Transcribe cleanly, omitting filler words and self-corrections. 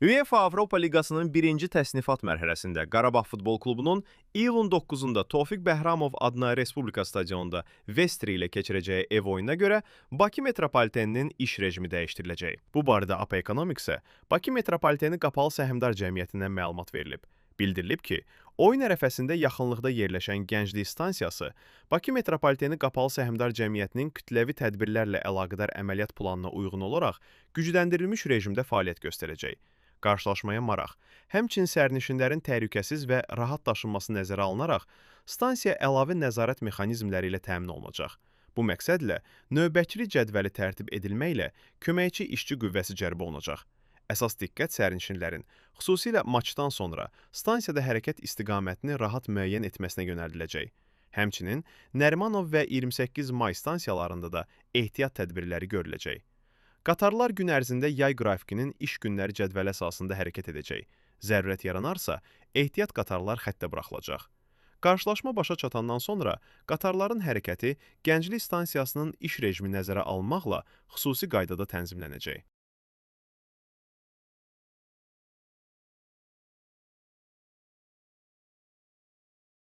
UEFA Avropa Liqasının birinci təsnifat mərhələsində Qarabağ Futbol Klubunun iyulun 9-da Tofiq Bəhramov adına Respublika stadionunda Vestri ilə keçirəcəyi ev oyununa görə Bakı metropoliteninin iş rejimi dəyişdiriləcək. Bu barədə APA Economics-ə Bakı metropoliteni Qapalı Səhmdar Cəmiyyətindən məlumat verilib. Bildirilib ki, oyun ərəfəsində yaxınlıqda yerləşən Gənclik stansiyası Bakı metropoliteni Qapalı Səhmdar Cəmiyyətinin kütləvi tədbirlərlə əlaqədar əməliyyat planına uyğun olaraq gücləndirilmiş rejimdə fəaliyyət göstərəcək. Qarşılaşmaya maraq, həmçinin sərnişinlərin təhlükəsiz və rahat daşınması nəzərə alınaraq, stansiya əlavə nəzarət mexanizmləri ilə təmin olunacaq. Bu məqsədlə növbətçilik cədvəli tərtib edilməklə köməkçi işçi qüvvəsi cəlb olunacaq. Əsas diqqət sərnişinlərin, xüsusilə maçdan sonra stansiyada hərəkət istiqamətini rahat müəyyən etməsinə yönəldiləcək. Həmçinin Nərimanov və 28 may stansiyalarında da ehtiyat tədbirləri görüləcək. Qatarlar gün ərzində yay qrafikinin iş günləri cədvəli əsasında hərəkət edəcək. Zərurət yaranarsa, ehtiyat qatarlar xəttə buraxılacaq. Qarşılaşma başa çatandan sonra qatarların hərəkəti Gənclik stansiyasının iş rejimi nəzərə alınmaqla xüsusi qaydada tənzimlənəcək.